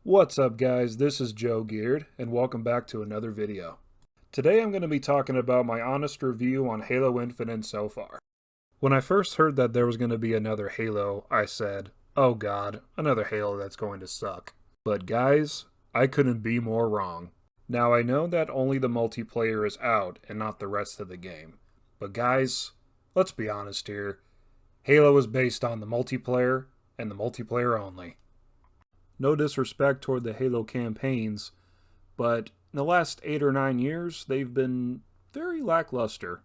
What's up guys, this is Joe Geared, and welcome back to another video. Today I'm going to be talking about my honest review on Halo Infinite so far. When I first heard that there was going to be another Halo, I said, oh god, another Halo that's going to suck. But guys, I couldn't be more wrong. Now I know that only the multiplayer is out and not the rest of the game. But guys, let's be honest here. Halo is based on the multiplayer, and the multiplayer only. No disrespect toward the Halo campaigns, but in the last 8 or 9 years, they've been very lackluster.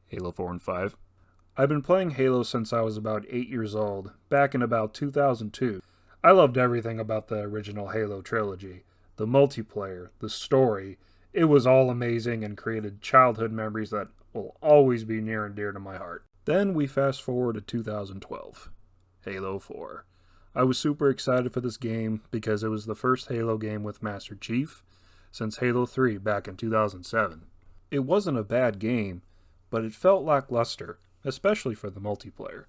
Halo 4 and 5. I've been playing Halo since I was about 8 years old, back in about 2002. I loved everything about the original Halo trilogy. The multiplayer, the story, it was all amazing and created childhood memories that will always be near and dear to my heart. Then we fast forward to 2012. Halo 4. I was super excited for this game because it was the first Halo game with Master Chief since Halo 3 back in 2007. It wasn't a bad game, but it felt lackluster, especially for the multiplayer.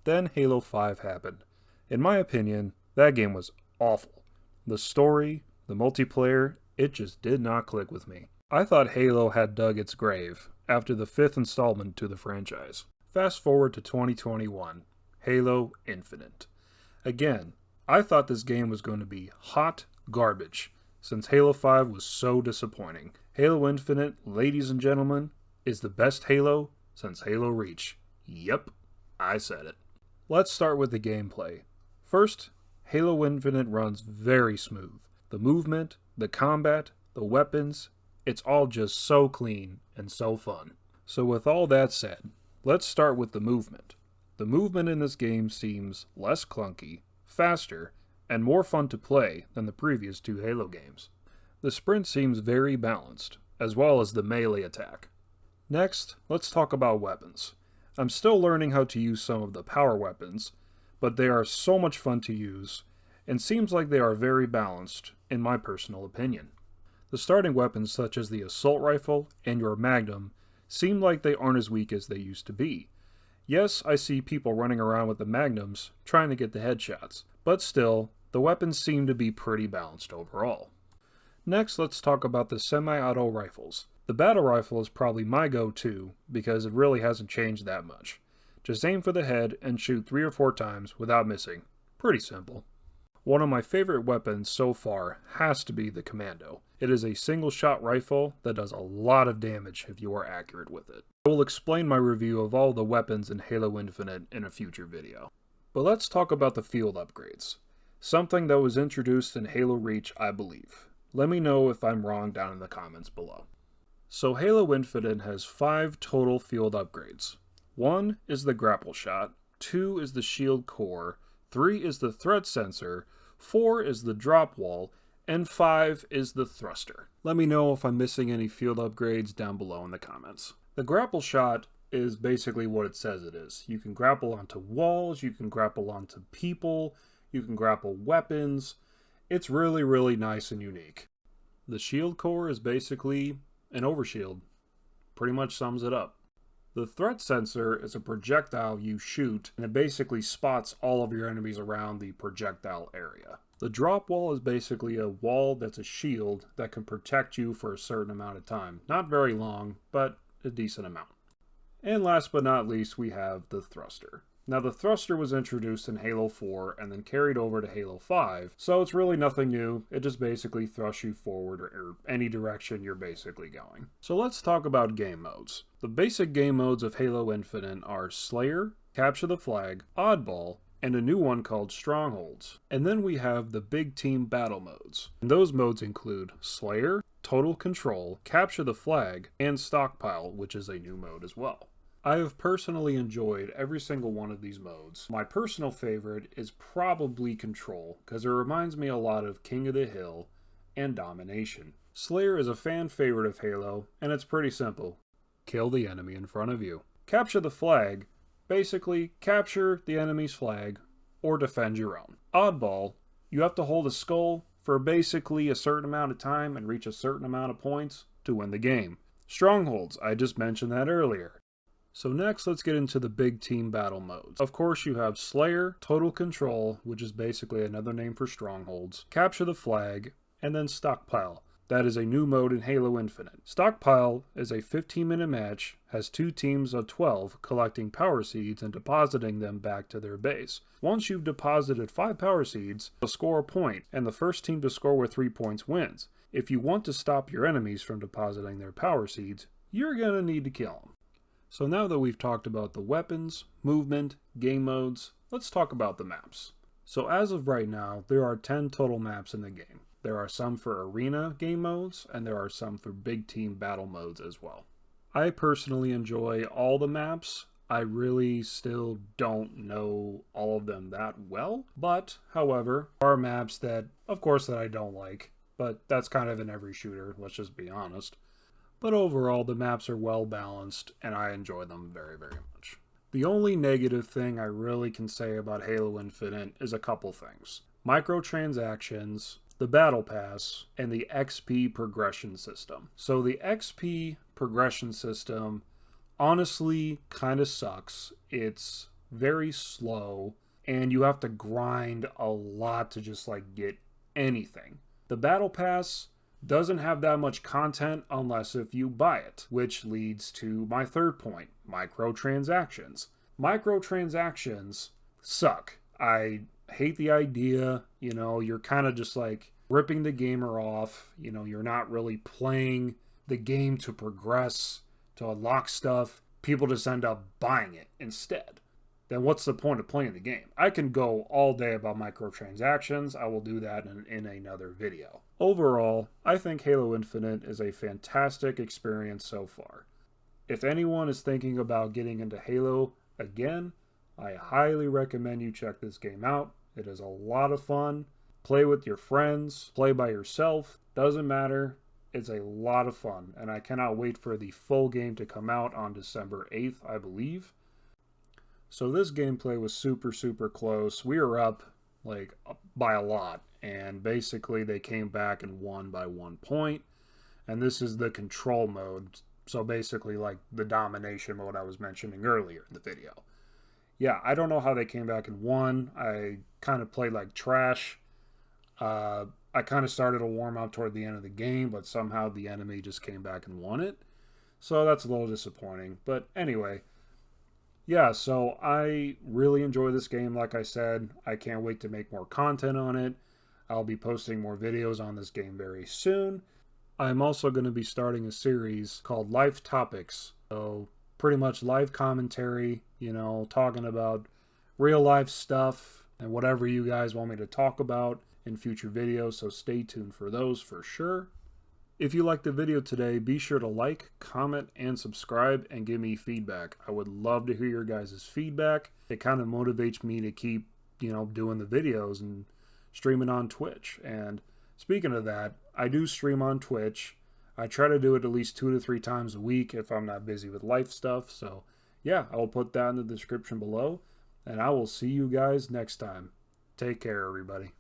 Then Halo 5 happened. In my opinion, that game was awful. The story, the multiplayer, it just did not click with me. I thought Halo had dug its grave after the 5th installment to the franchise. Fast forward to 2021, Halo Infinite. Again, I thought this game was going to be hot garbage, since Halo 5 was so disappointing. Halo Infinite, ladies and gentlemen, is the best Halo since Halo Reach. Yep, I said it. Let's start with the gameplay. First, Halo Infinite runs very smooth. The movement, the combat, the weapons, it's all just so clean and so fun. So with all that said, let's start with the movement. The movement in this game seems less clunky, faster, and more fun to play than the previous 2 Halo games. The sprint seems very balanced, as well as the melee attack. Next, let's talk about weapons. I'm still learning how to use some of the power weapons, but they are so much fun to use, and seems like they are very balanced, in my personal opinion. The starting weapons such as the assault rifle and your Magnum seem like they aren't as weak as they used to be. Yes, I see people running around with the Magnums trying to get the headshots, but still, the weapons seem to be pretty balanced overall. Next, let's talk about the semi-auto rifles. The battle rifle is probably my go-to because it really hasn't changed that much. Just aim for the head and shoot 3 or 4 times without missing. Pretty simple. One of my favorite weapons so far has to be the Commando. It is a single-shot rifle that does a lot of damage if you are accurate with it. I will explain my review of all the weapons in Halo Infinite in a future video. But let's talk about the field upgrades. Something that was introduced in Halo Reach, I believe. Let me know if I'm wrong down in the comments below. So Halo Infinite has 5 total field upgrades. 1 is the grapple shot, 2 is the shield core, 3 is the threat sensor, 4 is the drop wall, and 5 is the thruster. Let me know if I'm missing any field upgrades down below in the comments. The grapple shot is basically what it says it is. You can grapple onto walls, you can grapple onto people, you can grapple weapons. It's really, really nice and unique. The shield core is basically an overshield. Pretty much sums it up. The threat sensor is a projectile you shoot, and it basically spots all of your enemies around the projectile area. The drop wall is basically a wall that's a shield that can protect you for a certain amount of time. Not very long, but a decent amount. And last but not least, we have the thruster. Now the thruster was introduced in Halo 4 and then carried over to Halo 5, so it's really nothing new. It just basically thrusts you forward or any direction you're basically going. So let's talk about game modes. The basic game modes of Halo Infinite are Slayer, Capture the Flag, Oddball, and a new one called Strongholds. And then we have the big team battle modes. And those modes include Slayer, Total Control, Capture the Flag, and Stockpile, which is a new mode as well. I have personally enjoyed every single one of these modes. My personal favorite is probably Control, because it reminds me a lot of King of the Hill and Domination. Slayer is a fan favorite of Halo, and it's pretty simple. Kill the enemy in front of you. Capture the Flag. Basically, capture the enemy's flag, or defend your own. Oddball, you have to hold a skull for basically a certain amount of time and reach a certain amount of points to win the game. Strongholds, I just mentioned that earlier. So next, let's get into the big team battle modes. Of course, you have Slayer, Total Control, which is basically another name for Strongholds, Capture the Flag, and then Stockpile. That is a new mode in Halo Infinite. Stockpile is a 15-minute match, has 2 teams of 12 collecting power seeds and depositing them back to their base. Once you've deposited 5 power seeds, you'll score a point, and the first team to score with 3 points wins. If you want to stop your enemies from depositing their power seeds, you're going to need to kill them. So now that we've talked about the weapons, movement, game modes, let's talk about the maps. So as of right now, there are 10 total maps in the game. There are some for arena game modes, and there are some for big team battle modes as well. I personally enjoy all the maps. I really still don't know all of them that well, but however, there are maps that, of course, that I don't like, but that's kind of in every shooter, let's just be honest. But overall, the maps are well balanced, and I enjoy them very, very much. The only negative thing I really can say about Halo Infinite is a couple things. Microtransactions, the Battle Pass, and the XP progression system. So the XP progression system honestly kind of sucks. It's very slow, and you have to grind a lot to just get anything. The Battle Pass doesn't have that much content unless if you buy it, which leads to my third point, microtransactions. Microtransactions suck. I hate the idea, you're kind of just ripping the gamer off, you're not really playing the game to progress, to unlock stuff. People just end up buying it instead. Then what's the point of playing the game? I can go all day about microtransactions. I will do that in another video. Overall, I think Halo Infinite is a fantastic experience so far. If anyone is thinking about getting into Halo again, I highly recommend you check this game out. It is a lot of fun. Play with your friends, play by yourself, doesn't matter. It's a lot of fun, and I cannot wait for the full game to come out on December 8th, I believe. So this gameplay was super, super close. We were up by a lot, and basically they came back and won by 1 point. And this is the control mode, so basically the domination mode I was mentioning earlier in the video. Yeah, I don't know how they came back and won. I kind of played like trash. I kind of started to warm up toward the end of the game, but somehow the enemy just came back and won it. So that's a little disappointing. But anyway, yeah, so I really enjoy this game, like I said. I can't wait to make more content on it. I'll be posting more videos on this game very soon. I'm also going to be starting a series called Life Topics. So pretty much live commentary, talking about real life stuff and whatever you guys want me to talk about in future videos. So stay tuned for those for sure. If you liked the video today, be sure to like, comment, and subscribe and give me feedback. I would love to hear your guys' feedback. It kind of motivates me to keep, doing the videos and streaming on Twitch. And speaking of that, I do stream on Twitch. I try to do it at least 2 to 3 times a week if I'm not busy with life stuff. So yeah, I will put that in the description below. And I will see you guys next time. Take care, everybody.